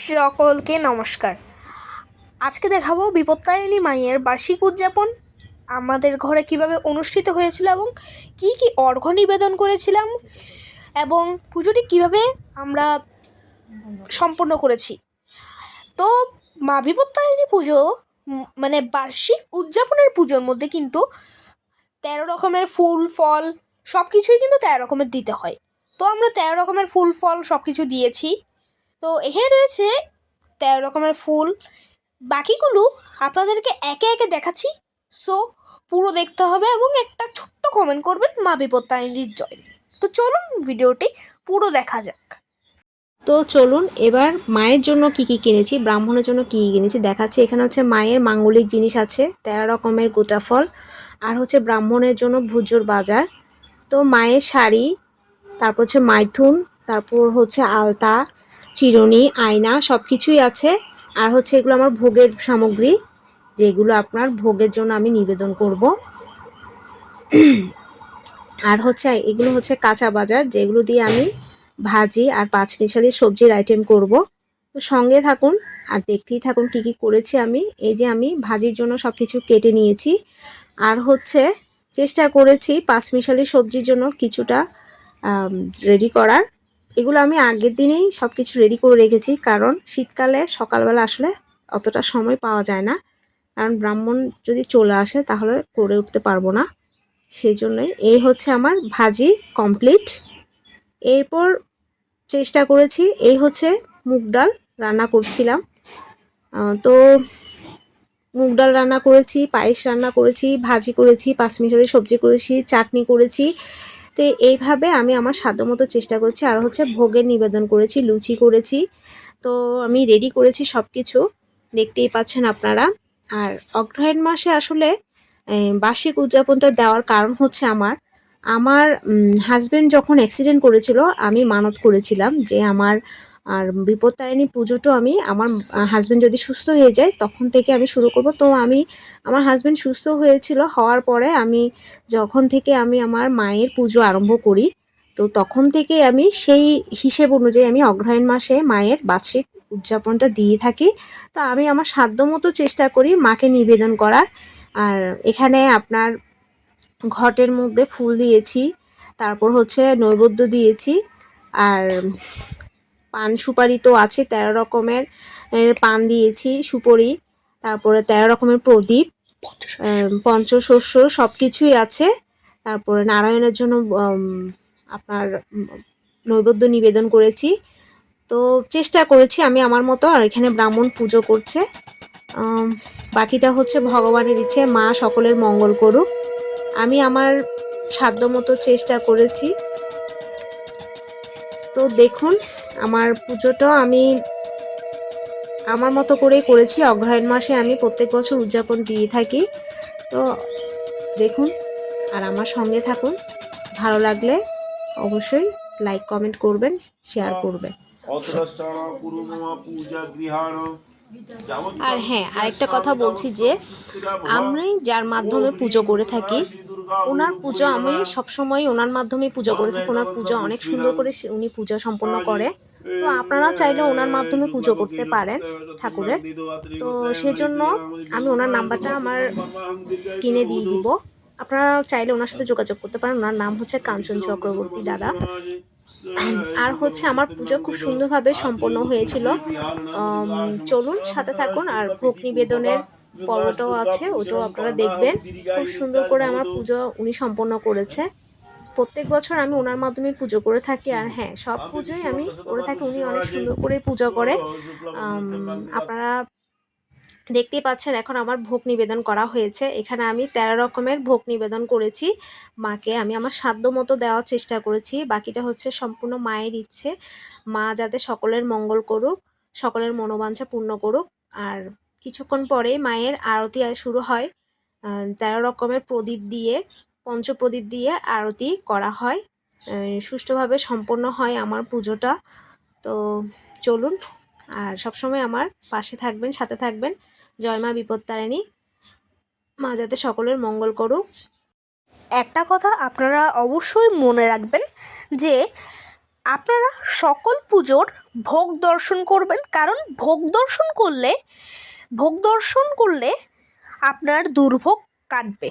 সকলকে নমস্কার। আজকে দেখাবো বিপত্তারিণী মায়ের বার্ষিক উদযাপন আমাদের ঘরে কিভাবে অনুষ্ঠিত হয়েছিল এবং কি কি অর্ঘ্য নিবেদন করেছিলাম এবং পুজোটি কিভাবে আমরা সম্পন্ন করেছি। তো মা বিপত্তারিণী পুজো মানে বার্ষিক উদযাপনের পুজোর মধ্যে কিন্তু 13 রকমের ফুল ফল সব কিছুই কিন্তু 13 রকমের দিতে হয়। তো আমরা 13 রকমের ফুল ফল সব কিছু দিয়েছি। তো এখানে রয়েছে 13 রকমের ফুল, বাকিগুলো আপনাদেরকে একে একে দেখাচ্ছি। সো পুরো দেখতে হবে এবং একটা ছোট্ট কমেন্ট করবেন মা বিপত্তারিণীর জয়। তো চলুন ভিডিওটি পুরো দেখা যাক। তো চলুন এবার মায়ের জন্য কি কি কিনেছি, ব্রাহ্মণের জন্য কি কি কিনেছি দেখাচ্ছি। এখানে হচ্ছে মায়ের মাঙ্গলিক জিনিস আছে 13 রকমের গোটা ফল, আর হচ্ছে ব্রাহ্মণের জন্য ভুজোর বাজার। তো মায়ের শাড়ি, তারপর হচ্ছে মাইথুন, তারপর হচ্ছে আলতা, চিরুনি, আয়না সব কিছুই আছে। আর হচ্ছে এগুলো আমার ভোগের সামগ্রী, যেগুলো আপনার ভোগের জন্য আমি নিবেদন করব। আর হচ্ছে এগুলো হচ্ছে কাঁচা বাজার, যেগুলো দিয়ে আমি ভাজি আর পাঁচমিশালি সবজির আইটেম করব। তো সঙ্গে থাকুন আর দেখতেই থাকুন কি কি করেছি আমি। এই যে আমি ভাজির জন্য সব কিছু কেটে নিয়েছি, আর হচ্ছে চেষ্টা করেছি পাঁচমিশালি সবজির জন্য কিছুটা রেডি করার। এগুলো আমি আগের দিনেই সব কিছু রেডি করে রেখেছি, কারণ শীতকালে সকালবেলা আসলে অতটা সময় পাওয়া যায় না, কারণ ব্রাহ্মণ যদি চলে আসে তাহলে করে উঠতে পারবো না। সেই জন্যই এই হচ্ছে আমার ভাজি কমপ্লিট। এরপর চেষ্টা করেছি, এই হচ্ছে মুগ ডাল রান্না করছিলাম। তো মুগ ডাল রান্না করেছি, পায়েস রান্না করেছি, ভাজি করেছি, পাঁচমিশালি সবজি করেছি, চাটনি করেছি। তো এইভাবে আমি আমার সাধ্যমতো চেষ্টা করছি। আর হচ্ছে ভোগের নিবেদন করেছি, লুচি করেছি। তো আমি রেডি করেছি সব কিছু, দেখতেই পাচ্ছেন আপনারা। আর অগ্রহায়ণ মাসে আসলে বার্ষিক উদযাপনটা দেওয়ার কারণ হচ্ছে আমার আমার হাজব্যান্ড যখন অ্যাক্সিডেন্ট করেছিল, আমি মানত করেছিলাম যে আমার আর বিপত্তারিণী পুজোটা আমি আমার হাজব্যান্ড যদি সুস্থ হয়ে যায় তখন থেকে আমি শুরু করব। তো আমার হাজব্যান্ড সুস্থ হয়েছিল, হওয়ার পরে যখন থেকে আমি আমার মায়ের পুজো আরম্ভ করি, তো তখন থেকে আমি সেই হিসেব অনুযায়ী আমি অগ্রহায়ণ মাসে মায়ের বার্ষিক উদযাপনটা দিয়ে থাকি। তো আমি আমার সাধ্যমতো চেষ্টা করি মাকে নিবেদন করার। আর এখানে আপনার ঘটের মধ্যে ফুল দিয়েছি, তারপর হচ্ছে নৈবেদ্য দিয়েছি, আর পান সুপারি তো আছে 13 রকমের পান দিয়েছি, সুপারি, তারপরে 13 রকমের প্রদীপ, পঞ্চশস্য সব কিছুই আছে। তারপরে নারায়ণের জন্য আপনার নৈবেদ্য নিবেদন করেছি। তো চেষ্টা করেছি আমি আমার মতো, আর এখানে ব্রাহ্মণ পুজো করছে। বাকিটা হচ্ছে ভগবানের ইচ্ছে, মা সকলের মঙ্গল করুক। আমি আমার সাধ্যমতো চেষ্টা করেছি। তো দেখুন আমার পুজোটা আমি আমার মতো করেই করেছি। অগ্রহায়ণ মাসে আমি প্রত্যেক বছর উদযাপন দিয়ে থাকি। তো দেখুন আর আমার সঙ্গে থাকুন। ভালো লাগলে অবশ্যই লাইক কমেন্ট করবেন, শেয়ার করবেন। আর হ্যাঁ, আরেকটা কথা বলছি যে আমি যার মাধ্যমে পুজো করে থাকি, ওনার পুজো আমি সবসময় ওনার মাধ্যমে পুজো করে থাকি। ওনার পুজো অনেক সুন্দর করে উনি পূজা সম্পন্ন করে। তো আপনারা চাইলে ওনার মাধ্যমে পুজো করতে পারেন ঠাকুরের। তো সেজন্য আমি ওনার নাম্বারটা আমার স্ক্রিনে দিয়ে দিব, আপনারা চাইলে ওনার সাথে যোগাযোগ করতে পারেন। ওনার নাম হচ্ছে কাঞ্চন চক্রবর্তী দাদা। আর হচ্ছে আমার পুজো খুব সুন্দরভাবে সম্পন্ন হয়েছিল। চলুন সাথে থাকুন, আর ভোগ নিবেদনের পর্বটাও আছে, ওটাও আপনারা দেখবেন। খুব সুন্দর করে আমার পুজো উনি সম্পন্ন করেছে। প্রত্যেক বছর আমি ওনার মাধ্যমে পুজো করে থাকি। আর হ্যাঁ, সব পুজোই আমি করে থাকি, উনি অনেক সুন্দর করে পুজো করে। আপনারা দেখতেই পাচ্ছেন এখন আমার ভোগ নিবেদন করা হয়েছে। এখানে আমি 13 রকমের ভোগ নিবেদন করেছি মাকে। আমি আমার সাধ্য মতো দেওয়ার চেষ্টা করেছি। বাকিটা হচ্ছে সম্পূর্ণ মায়ের ইচ্ছে, মা যাতে সকলের মঙ্গল করুক, সকলের মনোবাঞ্ছা পূর্ণ করুক। আর কিছুক্ষণ পরেই মায়ের আরতি শুরু হয়। 13 রকমের প্রদীপ দিয়ে, পঞ্চপ্রদীপ দিয়ে আরতি করা হয়। সুষ্ঠুভাবে সম্পন্ন হয় আমার পুজোটা। তো চলুন, আর সবসময় আমার পাশে থাকবেন, সাথে থাকবেন। জয় মা বিপত্তারিণী, মা যাতে সকলের মঙ্গল করুক। একটা কথা আপনারা অবশ্যই মনে রাখবেন যে আপনারা সকল পুজোর ভোগ দর্শন করবেন, কারণ ভোগ দর্শন করলে আপনার দুর্ভোগ কাটবে।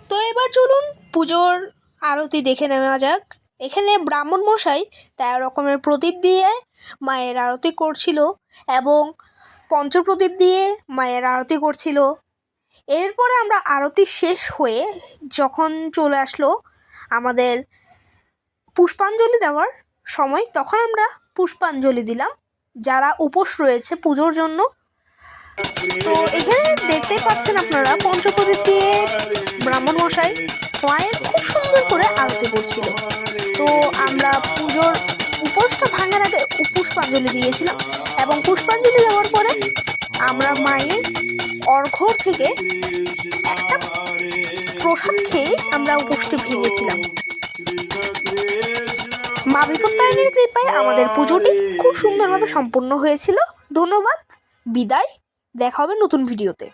তো এবার চলুন পুজোর আরতি দেখে নেওয়া যাক। এখানে ব্রাহ্মণ মশাই 13 রকমের প্রদীপ দিয়ে মায়ের আরতি করছিল এবং পঞ্চপ্রদীপ দিয়ে মায়ের আরতি করছিল। এরপরে আমরা আরতি শেষ হয়ে যখন চলে আসলো আমাদের পুষ্পাঞ্জলি দেওয়ার সময়, তখন আমরা পুষ্পাঞ্জলি দিলাম যারা উপোস রয়েছে পুজোর জন্য। তো এখানে দেখতে পাচ্ছেন আপনারা পঞ্চপ্রদীপ দিয়ে ব্রাহ্মণ মশাই মায়ের খুব সুন্দর করে আরতি করছিল। তো আমরা পুজোর উপোসটা ভাঙার আগে পুষ্পাঞ্জলি দিয়েছিলাম এবং পুষ্পাঞ্জলি দেওয়ার পরে আমরা মায়ের অর্ঘ্য থেকে একটা প্রসাদ খেয়ে আমরা উপোসটি ভেঙেছিলাম। মা বিপত্তারিণীর কৃপায় আমাদের পুজোটি খুব সুন্দরভাবে সম্পন্ন হয়েছিল। ধন্যবাদ, বিদায়, দেখা হবে নতুন ভিডিওতে।